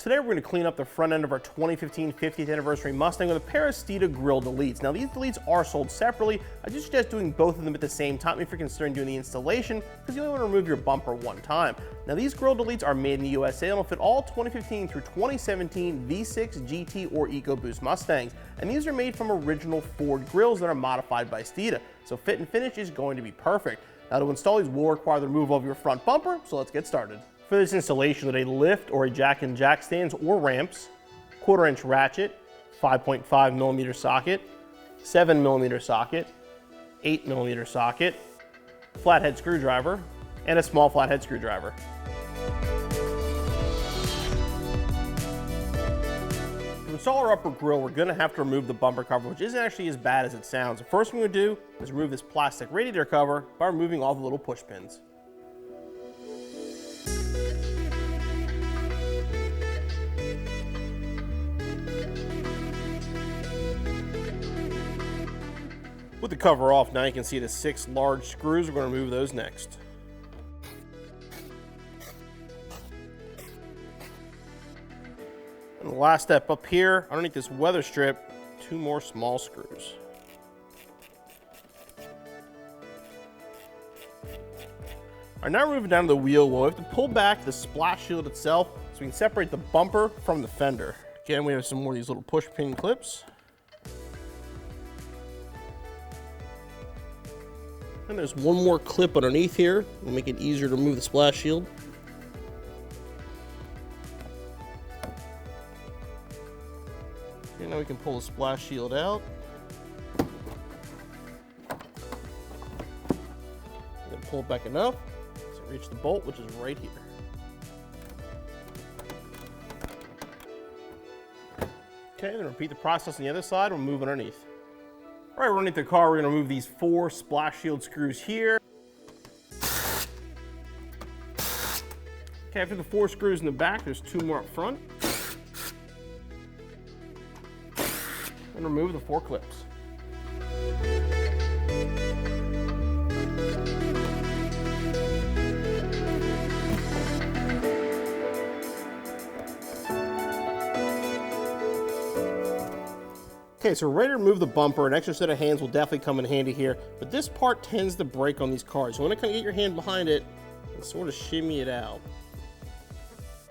Today we're going to clean up the front end of our 2015 50th anniversary Mustang with a pair of Steeda Grille deletes. Now these deletes are sold separately. I just suggest doing both of them at the same time if you're considering doing the installation, because you only want to remove your bumper one time. Now these Grille deletes are made in the USA and will fit all 2015 through 2017 V6, GT, or Ecoboost Mustangs. And these are made from original Ford grills that are modified by Steeda. So fit and finish is going to be perfect. Now to install these will require the removal of your front bumper, so let's get started. For this installation, with a lift or a jack and jack stands or ramps, 1/4 inch ratchet, 5.5 millimeter socket, 7 millimeter socket, 8 millimeter socket, flathead screwdriver, and a small flathead screwdriver. To install our upper grille, we're going to have to remove the bumper cover, which isn't actually as bad as it sounds. The first thing we're going to do is remove this plastic radiator cover by removing all the little push pins. With the cover off, now you can see the 6 large screws. We're going to remove those next. And the last step up here, underneath this weather strip, 2 more small screws. All right, now we're moving down to the wheel well. We have to pull back the splash shield itself so we can separate the bumper from the fender. Again, we have some more of these little push pin clips. And there's one more clip underneath here. We'll make it easier to remove the splash shield. Okay, now we can pull the splash shield out. Then pull it back enough so reach the bolt, which is right here. Okay, then repeat the process on the other side. We'll move underneath. All right, we're underneath the car. We're going to remove these 4 splash shield screws here. Okay, after the 4 screws in the back, there's 2 more up front. And remove the 4 clips. Okay, so we're ready to remove the bumper. An extra set of hands will definitely come in handy here, but this part tends to break on these cars. You want to kind of get your hand behind it and sort of shimmy it out.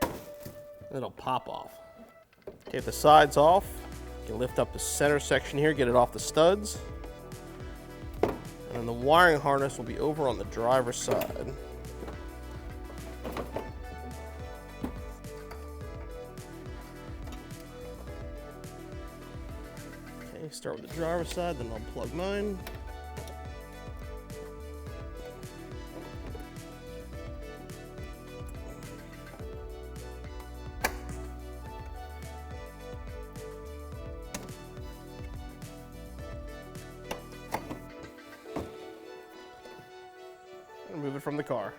And it'll pop off. Okay, if the side's off, you can lift up the center section here, get it off the studs. And then the wiring harness will be over on the driver's side. Start with the driver's side, then I'll plug mine. And remove it from the car.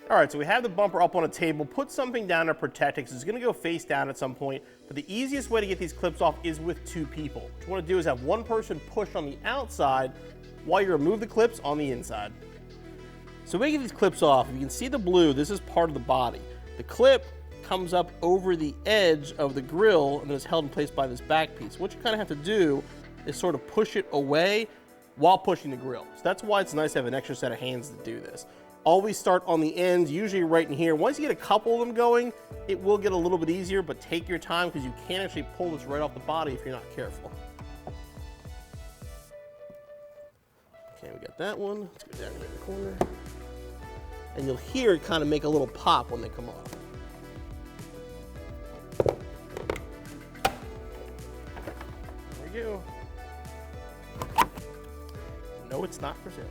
All right, so we have the bumper up on a table. Put something down to protect it because it's going to go face down at some point. But the easiest way to get these clips off is with 2 people. What you want to do is have one person push on the outside while you remove the clips on the inside. So we get these clips off. If you can see the blue, this is part of the body. The clip comes up over the edge of the grille and then is held in place by this back piece. What you kind of have to do is sort of push it away while pushing the grille. So that's why it's nice to have an extra set of hands to do this. Always start on the ends, usually right in here. Once you get a couple of them going, it will get a little bit easier, but take your time because you can't actually pull this right off the body if you're not careful. Okay, we got that one. Let's go down here in the corner. And you'll hear it kind of make a little pop when they come off. There we go. No, it's not for sale.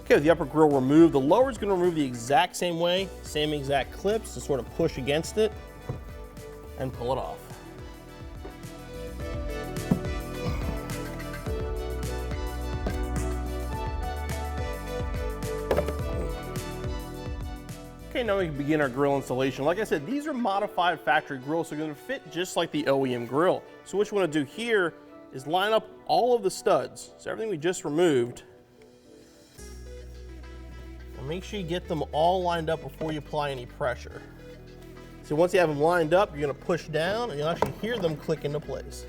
Okay, with the upper grille removed, the lower is going to remove the exact same way, same exact clips to sort of push against it and pull it off. Okay, now we can begin our grill installation. Like I said, these are modified factory grills, so they're going to fit just like the OEM grill. So what you want to do here is line up all of the studs, so everything we just removed, and make sure you get them all lined up before you apply any pressure. So once you have them lined up, you're gonna push down and you'll actually hear them click into place.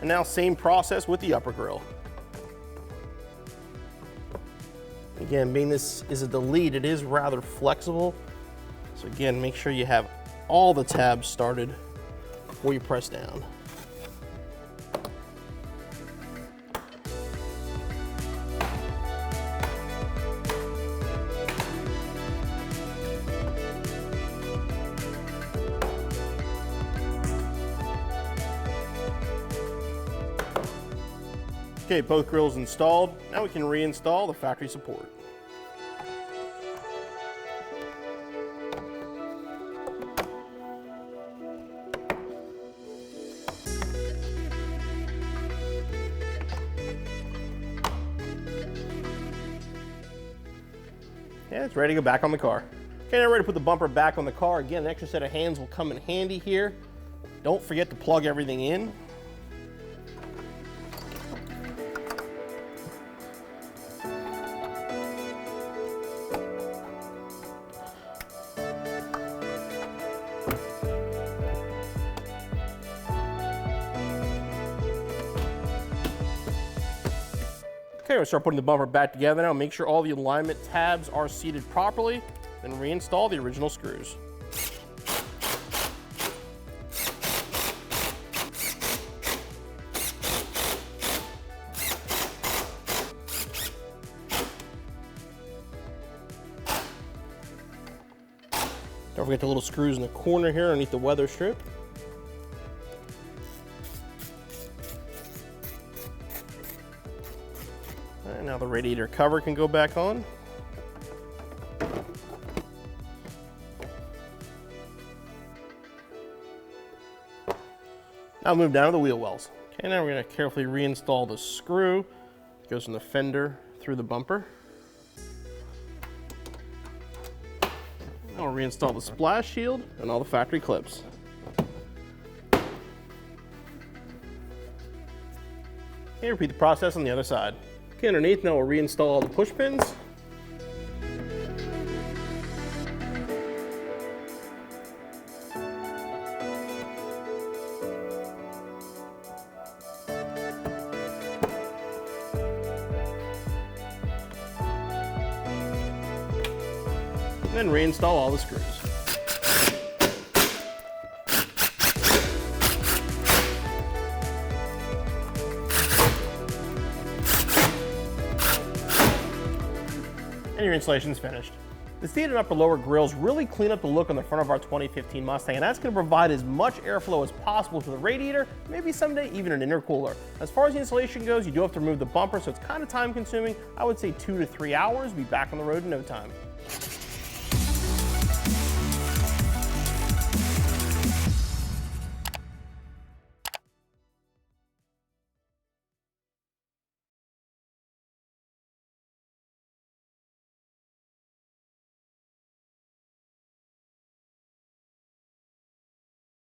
And now same process with the upper grill. Again, being this is a delete, it is rather flexible. So again, make sure you have all the tabs started before you press down. Okay, both grills installed. Now we can reinstall the factory support. Yeah, it's ready to go back on the car. Okay, now ready to put the bumper back on the car. Again, an extra set of hands will come in handy here. Don't forget to plug everything in. Okay, we'll start putting the bumper back together now. Make sure all the alignment tabs are seated properly, then reinstall the original screws. Don't forget the little screws in the corner here underneath the weather strip. And now the radiator cover can go back on. Now move down to the wheel wells. Okay, now we're going to carefully reinstall the screw. It goes from the fender through the bumper. Now we'll reinstall the splash shield and all the factory clips. Okay, repeat the process on the other side. Okay, underneath now we'll reinstall all the push pins. And then reinstall all the screws. And your installation is finished. The Steeda and upper lower grills really clean up the look on the front of our 2015 Mustang, and that's going to provide as much airflow as possible to the radiator, maybe someday even an intercooler. As far as the installation goes, you do have to remove the bumper, so it's kind of time consuming. I would say 2 to 3 hours. Be back on the road in no time.